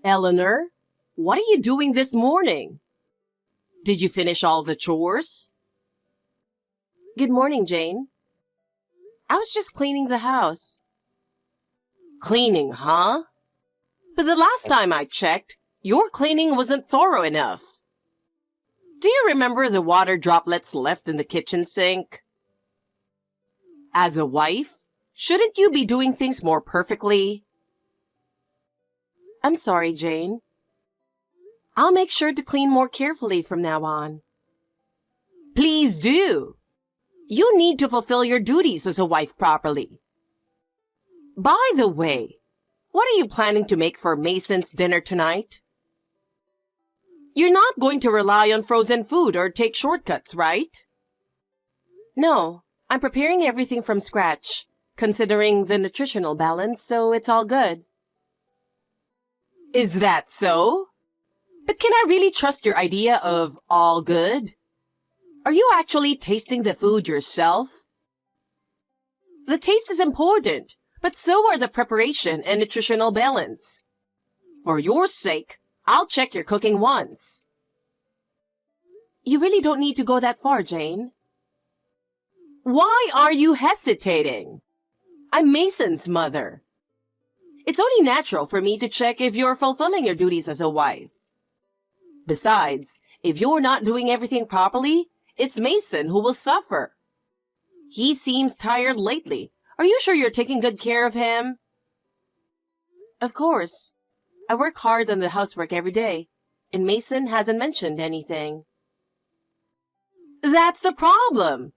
Eleanor, what are you doing this morning? Did you finish all the chores? Good morning, Jane. I was just cleaning the house. Cleaning, huh? But the last time I checked, your cleaning wasn't thorough enough. Do you remember the water droplets left in the kitchen sink? As a wife, shouldn't you be doing things more perfectly? I'm sorry, Jane. I'll make sure to clean more carefully from now on. Please do. You need to fulfill your duties as a wife properly. By the way, what are you planning to make for Mason's dinner tonight? You're not going to rely on frozen food or take shortcuts, right? No, I'm preparing everything from scratch, considering the nutritional balance, so it's all good. Is that so? But can I really trust your idea of all good? Are you actually tasting the food yourself? The taste is important, but so are the preparation and nutritional balance. For your sake, I'll check your cooking once. You really don't need to go that far, Jane. Why are you hesitating? I'm Mason's mother. It's only natural for me to check if you're fulfilling your duties as a wife. Besides, if you're not doing everything properly, it's Mason who will suffer. He seems tired lately. Are you sure you're taking good care of him? Of course. I work hard on the housework every day, and Mason hasn't mentioned anything. That's the problem.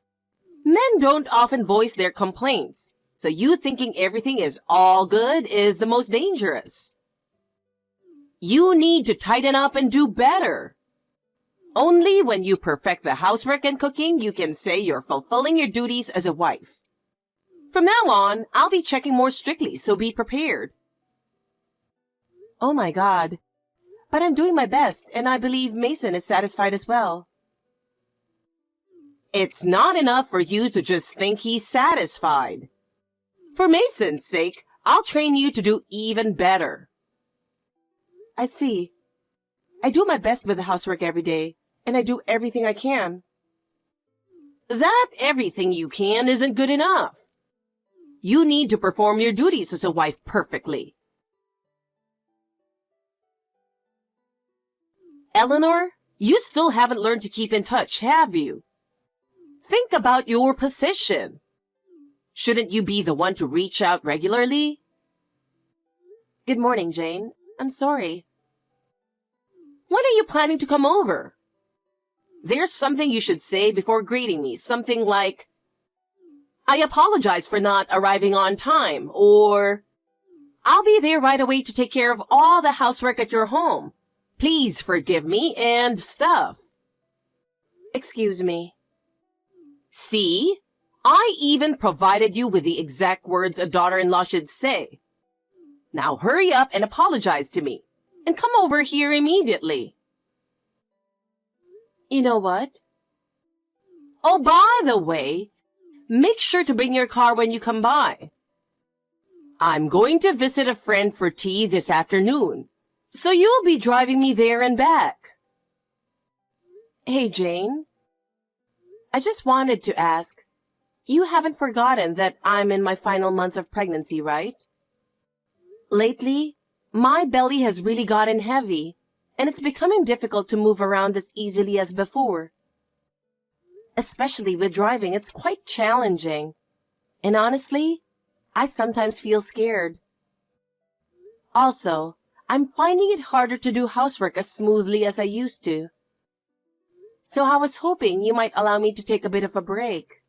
Men don't often voice their complaints, so you thinking everything is all good is the most dangerous. You need to tighten up and do better. Only when you perfect the housework and cooking, you can say you're fulfilling your duties as a wife. From now on, I'll be checking more strictly, so be prepared. Oh my God. But I'm doing my best, and I believe Mason is satisfied as well. It's not enough for you to just think he's satisfied. For Mason's sake, I'll train you to do even better. I see. I do my best with the housework every day, and I do everything I can. That everything you can isn't good enough. You need to perform your duties as a wife perfectly. Eleanor, you still haven't learned to keep in touch, have you? Think about your position. Shouldn't you be the one to reach out regularly? Good morning, Jane. I'm sorry. When are you planning to come over? There's something you should say before greeting me, something like, I apologize for not arriving on time, or I'll be there right away to take care of all the housework at your home. Please forgive me and stuff. Excuse me. See? I even provided you with the exact words a daughter-in-law should say. Now hurry up and apologize to me, and come over here immediately. You know what? Oh, by the way, make sure to bring your car when you come by. I'm going to visit a friend for tea this afternoon, so you'll be driving me there and back. Hey, Jane. I just wanted to ask, you haven't forgotten that I'm in my final month of pregnancy, right? Lately, my belly has really gotten heavy, and it's becoming difficult to move around as easily as before. Especially with driving, it's quite challenging. And honestly, I sometimes feel scared. Also, I'm finding it harder to do housework as smoothly as I used to. So I was hoping you might allow me to take a bit of a break.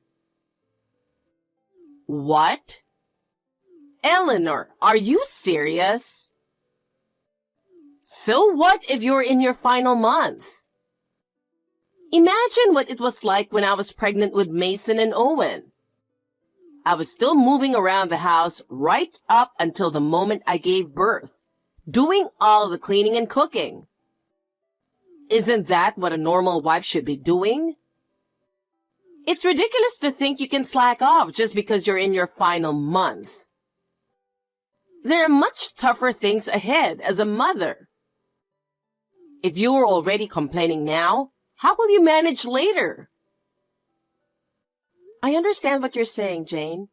What? Eleanor, are you serious? So what if you're in your final month? Imagine what it was like when I was pregnant with Mason and Owen. I was still moving around the house right up until the moment I gave birth, doing all the cleaning and cooking. Isn't that what a normal wife should be doing? It's ridiculous to think you can slack off just because you're in your final month. There are much tougher things ahead as a mother. If you're already complaining now, how will you manage later? I understand what you're saying, Jane,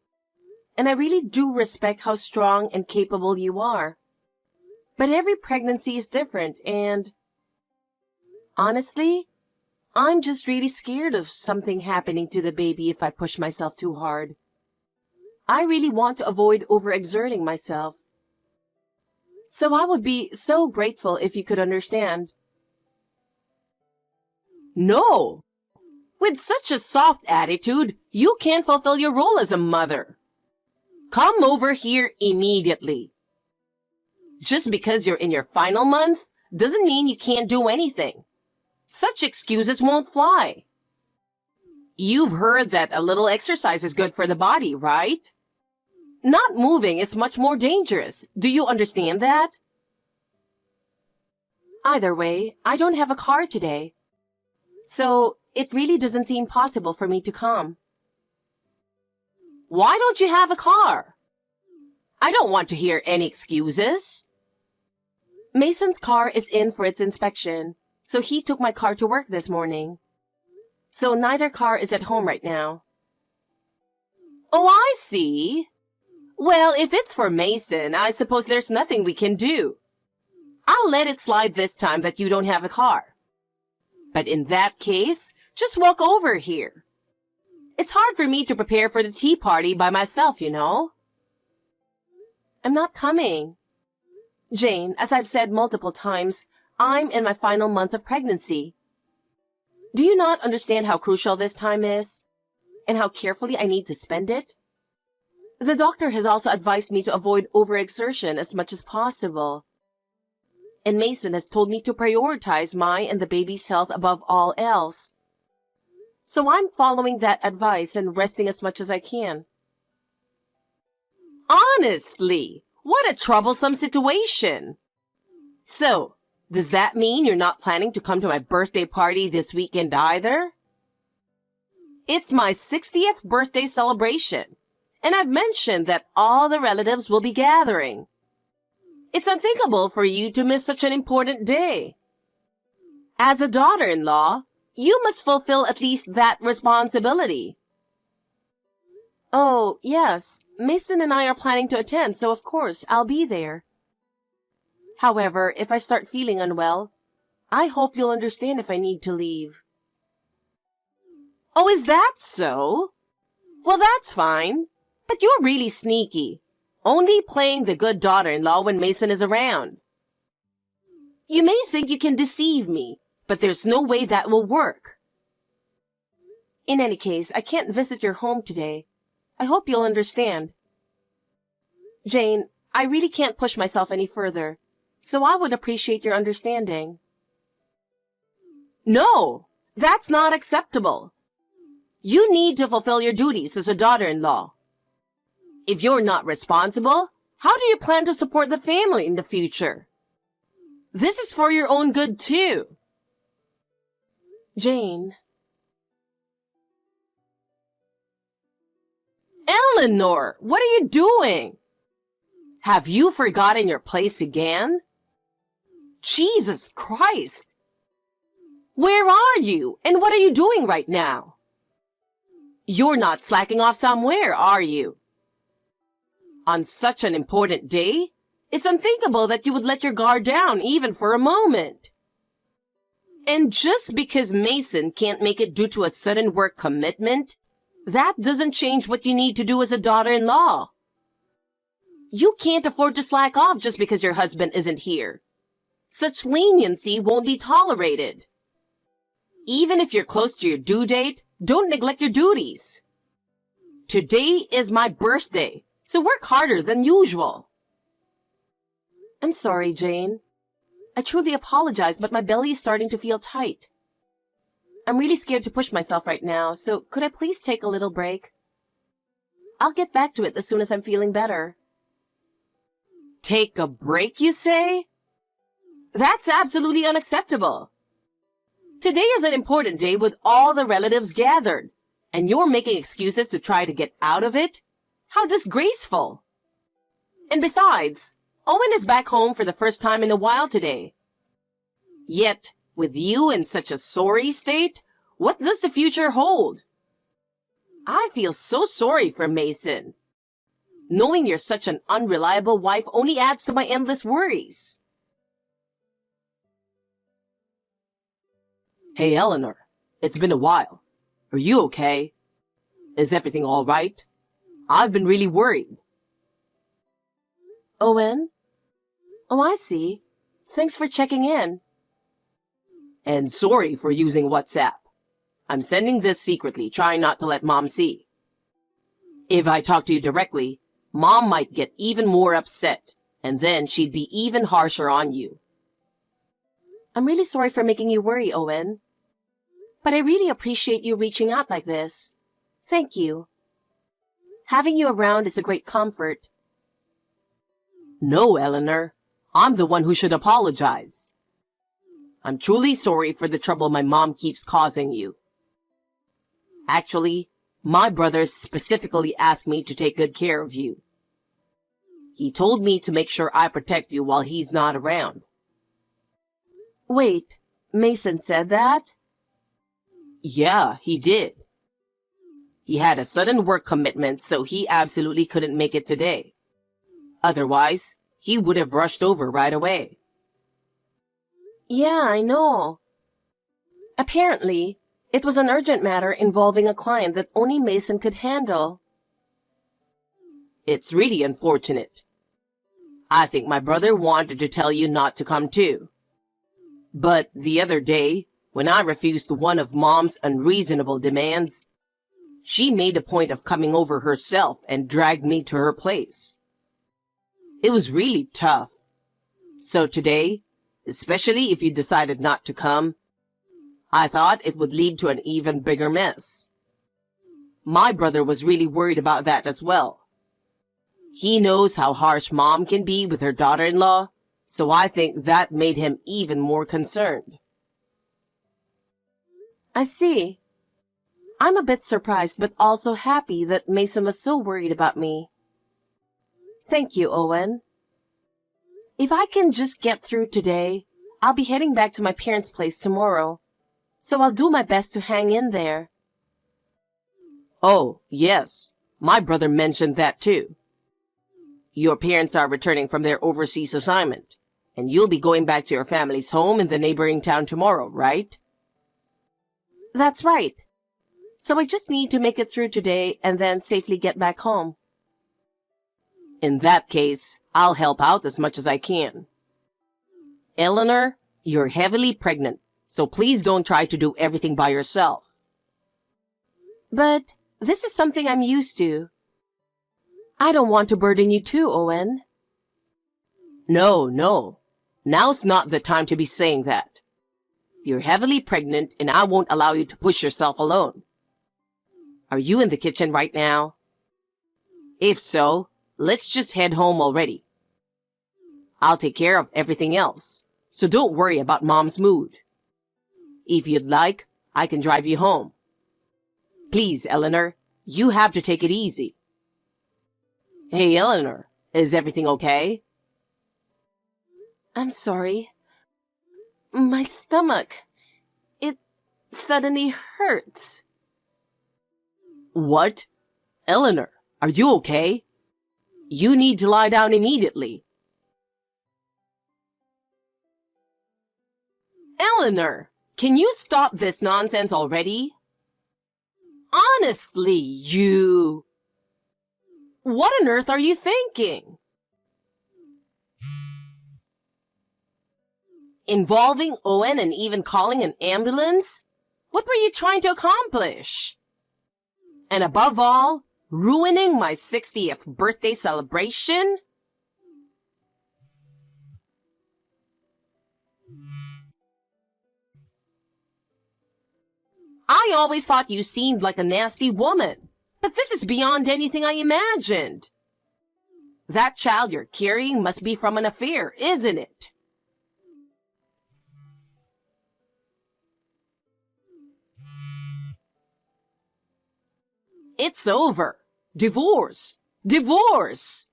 and I really do respect how strong and capable you are. But every pregnancy is different, and honestly, I'm just really scared of something happening to the baby if I push myself too hard. I really want to avoid overexerting myself. So I would be so grateful if you could understand. No! With such a soft attitude, you can't fulfill your role as a mother. Come over here immediately. Just because you're in your final month doesn't mean you can't do anything. Such excuses won't fly. You've heard that a little exercise is good for the body, right? Not moving is much more dangerous. Do you understand that? Either way, I don't have a car today. So, it really doesn't seem possible for me to come. Why don't you have a car? I don't want to hear any excuses. Mason's car is in for its inspection, so he took my car to work this morning. So neither car is at home right now. Oh, I see. Well, if it's for Mason, I suppose there's nothing we can do. I'll let it slide this time that you don't have a car. But in that case, just walk over here. It's hard for me to prepare for the tea party by myself, you know. I'm not coming. Jane, as I've said multiple times, I'm in my final month of pregnancy. Do you not understand how crucial this time is? And how carefully I need to spend it? The doctor has also advised me to avoid overexertion as much as possible. And Mason has told me to prioritize my and the baby's health above all else. So I'm following that advice and resting as much as I can. Honestly, what a troublesome situation. So, does that mean you're not planning to come to my birthday party this weekend either? It's my 60th birthday celebration, and I've mentioned that all the relatives will be gathering. It's unthinkable for you to miss such an important day. As a daughter-in-law, you must fulfill at least that responsibility. Oh, yes, Mason and I are planning to attend, so of course I'll be there. However, if I start feeling unwell, I hope you'll understand if I need to leave. Oh, is that so? Well, that's fine, but you're really sneaky. Only playing the good daughter-in-law when Mason is around. You may think you can deceive me, but there's no way that will work. In any case, I can't visit your home today. I hope you'll understand. Jane, I really can't push myself any further, so I would appreciate your understanding. No, that's not acceptable. You need to fulfill your duties as a daughter-in-law. If you're not responsible, how do you plan to support the family in the future? This is for your own good, too. Jane. Eleanor, what are you doing? Have you forgotten your place again? Jesus Christ! Where are you, and what are you doing right now? You're not slacking off somewhere, are you? On such an important day, it's unthinkable that you would let your guard down even for a moment. And just because Mason can't make it due to a sudden work commitment, that doesn't change what you need to do as a daughter-in-law. You can't afford to slack off just because your husband isn't here. Such leniency won't be tolerated. Even if you're close to your due date, don't neglect your duties. Today is my birthday, so work harder than usual. I'm sorry, Jane. I truly apologize, but my belly is starting to feel tight. I'm really scared to push myself right now, so could I please take a little break? I'll get back to it as soon as I'm feeling better. Take a break, you say? That's absolutely unacceptable. Today is an important day with all the relatives gathered, and you're making excuses to try to get out of it? How disgraceful! And besides, Owen is back home for the first time in a while today. Yet, with you in such a sorry state, what does the future hold? I feel so sorry for Mason. Knowing you're such an unreliable wife only adds to my endless worries. Hey, Eleanor. It's been a while. Are you okay? Is everything all right? I've been really worried. Owen? Oh, I see. Thanks for checking in. And sorry for using WhatsApp. I'm sending this secretly, trying not to let Mom see. If I talk to you directly, Mom might get even more upset, and then she'd be even harsher on you. I'm really sorry for making you worry, Owen. But I really appreciate you reaching out like this. Thank you. Having you around is a great comfort. No, Eleanor. I'm the one who should apologize. I'm truly sorry for the trouble my mom keeps causing you. Actually, my brother specifically asked me to take good care of you. He told me to make sure I protect you while he's not around. Wait, Mason said that? Yeah, he did. He had a sudden work commitment, so he absolutely couldn't make it today. Otherwise, he would have rushed over right away. Yeah, I know. Apparently, it was an urgent matter involving a client that only Mason could handle. It's really unfortunate. I think my brother wanted to tell you not to come too. But the other day, when I refused one of Mom's unreasonable demands, she made a point of coming over herself and dragged me to her place. It was really tough. So today, especially if you decided not to come, I thought it would lead to an even bigger mess. My brother was really worried about that as well. He knows how harsh Mom can be with her daughter-in-law, so I think that made him even more concerned. I see. I'm a bit surprised but also happy that Mason was so worried about me. Thank you, Owen. If I can just get through today, I'll be heading back to my parents' place tomorrow, so I'll do my best to hang in there. Oh, yes. My brother mentioned that too. Your parents are returning from their overseas assignment, and you'll be going back to your family's home in the neighboring town tomorrow, right? That's right. So I just need to make it through today and then safely get back home. In that case, I'll help out as much as I can. Eleanor, you're heavily pregnant, so please don't try to do everything by yourself. But this is something I'm used to. I don't want to burden you too, Owen. No. Now's not the time to be saying that. You're heavily pregnant and I won't allow you to push yourself alone. Are you in the kitchen right now? If so, let's just head home already. I'll take care of everything else, so don't worry about Mom's mood. If you'd like, I can drive you home. Please, Eleanor, you have to take it easy. Hey, Eleanor, is everything okay? I'm sorry. My stomach. It suddenly hurts. What? Eleanor, are you okay? You need to lie down immediately. Eleanor, can you stop this nonsense already? Honestly, you... What on earth are you thinking? Involving Owen and even calling an ambulance? What were you trying to accomplish? And above all, ruining my 60th birthday celebration? I always thought you seemed like a nasty woman, but this is beyond anything I imagined. That child you're carrying must be from an affair, isn't it? It's over. Divorce. Divorce.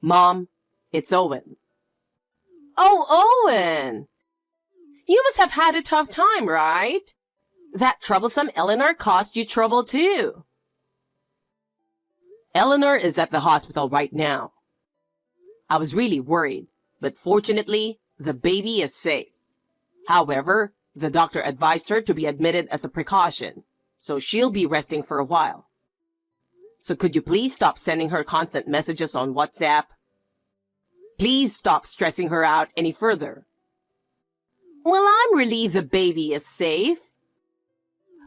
Mom, it's Owen. Oh, Owen! You must have had a tough time, right? That troublesome Eleanor caused you trouble too. Eleanor is at the hospital right now. I was really worried, but fortunately, the baby is safe. However, the doctor advised her to be admitted as a precaution, so she'll be resting for a while. So could you please stop sending her constant messages on WhatsApp? Please stop stressing her out any further. Well, I'm relieved the baby is safe.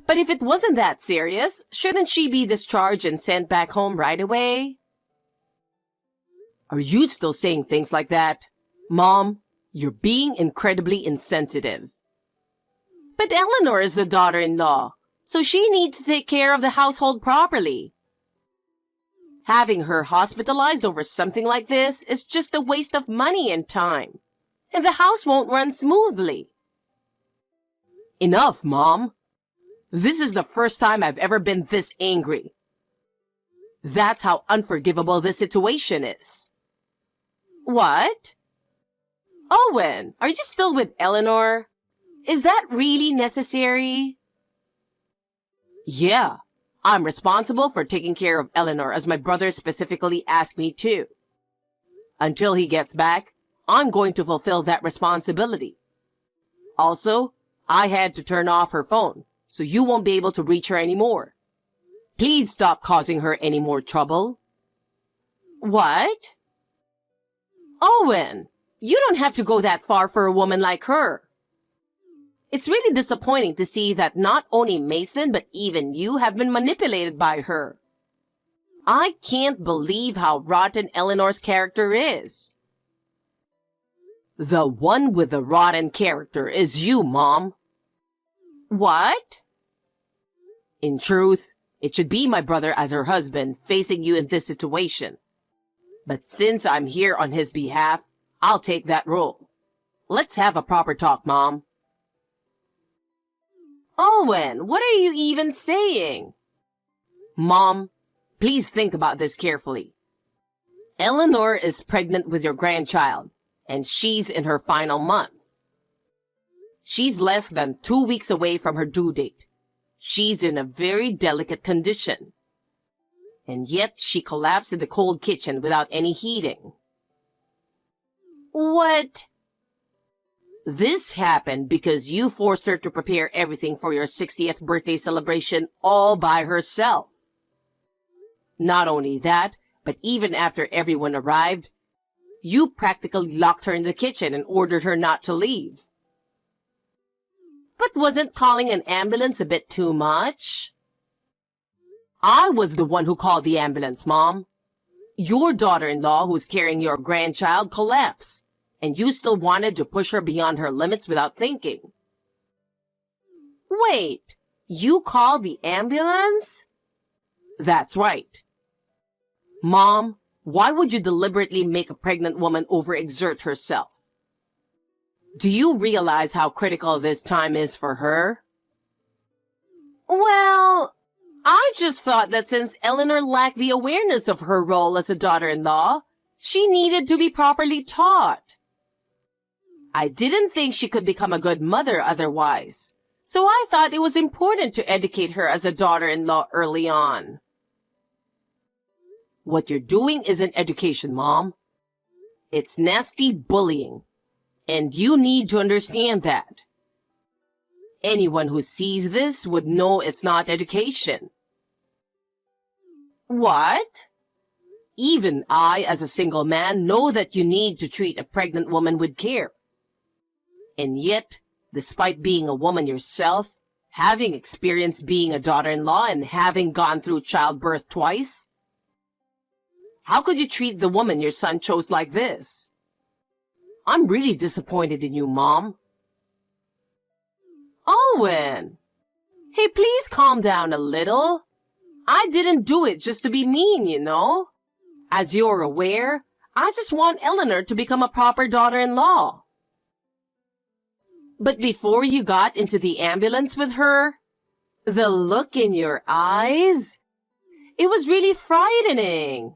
But if it wasn't that serious, shouldn't she be discharged and sent back home right away? Are you still saying things like that? Mom, you're being incredibly insensitive. But Eleanor is the daughter-in-law, so she needs to take care of the household properly. Having her hospitalized over something like this is just a waste of money and time, and the house won't run smoothly. Enough, Mom. This is the first time I've ever been this angry. That's how unforgivable this situation is. What? Owen, are you still with Eleanor? Is that really necessary? Yeah, I'm responsible for taking care of Eleanor as my brother specifically asked me to. Until he gets back, I'm going to fulfill that responsibility. Also, I had to turn off her phone, so you won't be able to reach her anymore. Please stop causing her any more trouble. What? Owen, you don't have to go that far for a woman like her. It's really disappointing to see that not only Mason, but even you have been manipulated by her. I can't believe how rotten Eleanor's character is. The one with the rotten character is you, Mom. What? In truth, it should be my brother as her husband facing you in this situation. But since I'm here on his behalf, I'll take that role. Let's have a proper talk, Mom. Owen, what are you even saying? Mom, please think about this carefully. Eleanor is pregnant with your grandchild, and she's in her final month. She's less than 2 weeks away from her due date. She's in a very delicate condition. And yet she collapsed in the cold kitchen without any heating. What? This happened because you forced her to prepare everything for your 60th birthday celebration all by herself. Not only that, but even after everyone arrived, you practically locked her in the kitchen and ordered her not to leave. But wasn't calling an ambulance a bit too much? I was the one who called the ambulance, Mom. Your daughter-in-law, who's carrying your grandchild, collapsed, and you still wanted to push her beyond her limits without thinking. Wait, you called the ambulance? That's right. Mom, why would you deliberately make a pregnant woman overexert herself? Do you realize how critical this time is for her? Well, I just thought that since Eleanor lacked the awareness of her role as a daughter-in-law, she needed to be properly taught. I didn't think she could become a good mother otherwise, so I thought it was important to educate her as a daughter-in-law early on. What you're doing isn't education, Mom. It's nasty bullying, and you need to understand that. Anyone who sees this would know it's not education. What? Even I, as a single man, know that you need to treat a pregnant woman with care. And yet, despite being a woman yourself, having experienced being a daughter-in-law and having gone through childbirth twice, how could you treat the woman your son chose like this? I'm really disappointed in you, Mom. Owen! Hey, please calm down a little. I didn't do it just to be mean, you know. As you're aware, I just want Eleanor to become a proper daughter-in-law. But before you got into the ambulance with her, the look in your eyes, it was really frightening.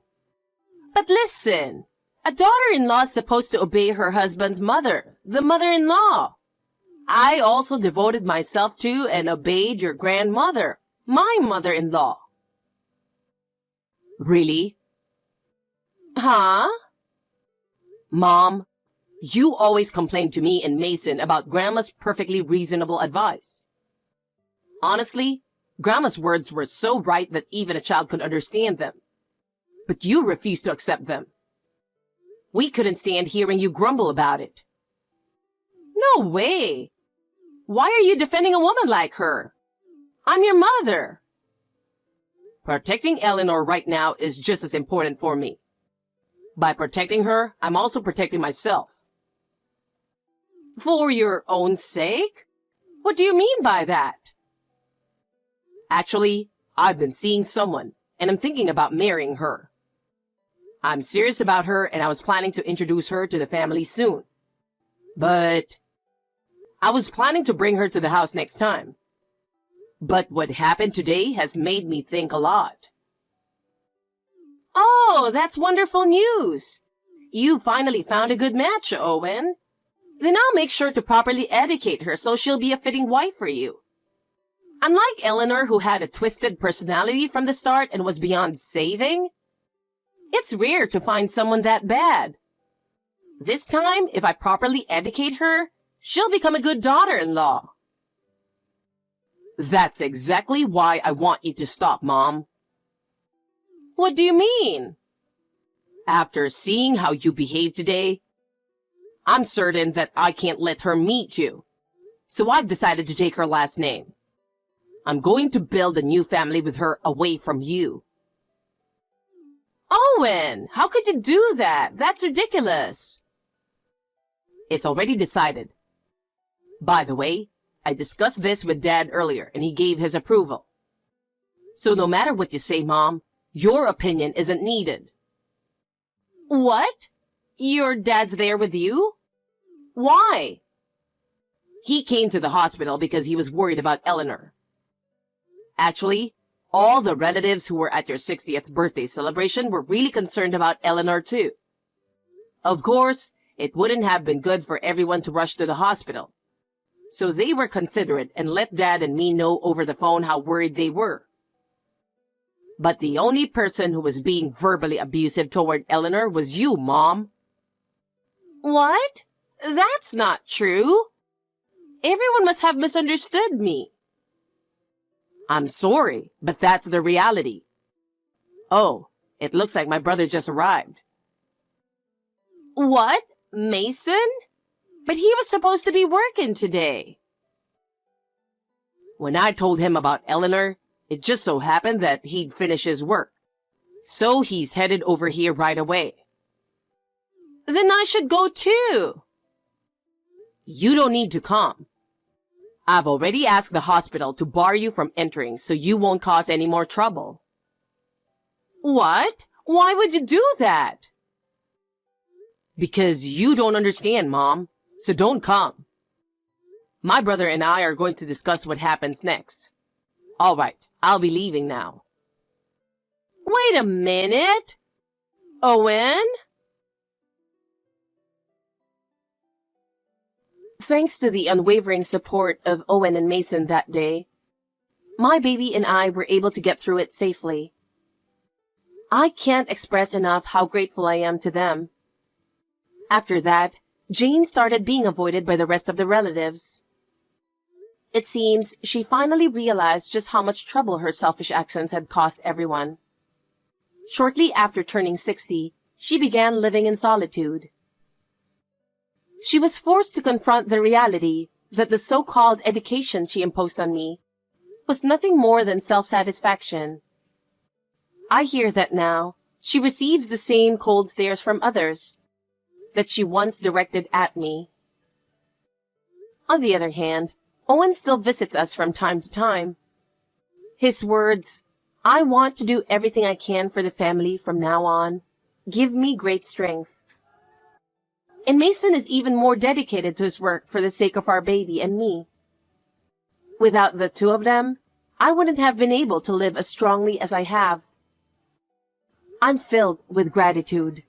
But listen, A daughter-in-law is supposed to obey her husband's mother, the mother-in-law. I also devoted myself to and obeyed your grandmother, my mother-in-law. Really? Huh? Mom, you always complain to me and Mason about Grandma's perfectly reasonable advice. Honestly, Grandma's words were so right that even a child could understand them. But you refused to accept them. We couldn't stand hearing you grumble about it. No way! Why are you defending a woman like her? I'm your mother. Protecting Eleanor right now is just as important for me. By protecting her, I'm also protecting myself. For your own sake? What do you mean by that? Actually, I've been seeing someone, and I'm thinking about marrying her. I'm serious about her, and I was planning to introduce her to the family soon. But I was planning to bring her to the house next time. But what happened today has made me think a lot. Oh, that's wonderful news. You finally found a good match, Owen. Then I'll make sure to properly educate her so she'll be a fitting wife for you. Unlike Eleanor, who had a twisted personality from the start and was beyond saving, it's rare to find someone that bad. This time, if I properly educate her, she'll become a good daughter-in-law. That's exactly why I want you to stop, Mom. What do you mean? After seeing how you behaved today, I'm certain that I can't let her meet you. So I've decided to take her last name. I'm going to build a new family with her away from you. Owen, how could you do that? That's ridiculous. It's already decided. By the way, I discussed this with Dad earlier and he gave his approval. So no matter what you say, Mom, your opinion isn't needed. What? Your dad's there with you? Why? He came to the hospital because he was worried about Eleanor. Actually, all the relatives who were at your 60th birthday celebration were really concerned about Eleanor too. Of course, it wouldn't have been good for everyone to rush to the hospital. So they were considerate and let Dad and me know over the phone how worried they were. But the only person who was being verbally abusive toward Eleanor was you, Mom. What? That's not true. Everyone must have misunderstood me. I'm sorry, but that's the reality. Oh, it looks like my brother just arrived. What? Mason? But he was supposed to be working today. When I told him about Eleanor, it just so happened that he'd finish his work. So he's headed over here right away. Then I should go too. You don't need to come. I've already asked the hospital to bar you from entering so you won't cause any more trouble. What? Why would you do that? Because you don't understand, Mom. So don't come. My brother and I are going to discuss what happens next. All right, I'll be leaving now. Wait a minute. Owen? Thanks to the unwavering support of Owen and Mason that day, my baby and I were able to get through it safely. I can't express enough how grateful I am to them. After that, Jane started being avoided by the rest of the relatives. It seems she finally realized just how much trouble her selfish actions had cost everyone. Shortly after turning 60, she began living in solitude. She was forced to confront the reality that the so-called education she imposed on me was nothing more than self-satisfaction. I hear that now she receives the same cold stares from others that she once directed at me. On the other hand, Owen still visits us from time to time. His words, "I want to do everything I can for the family from now on," give me great strength. And Mason is even more dedicated to his work for the sake of our baby and me. Without the two of them, I wouldn't have been able to live as strongly as I have. I'm filled with gratitude.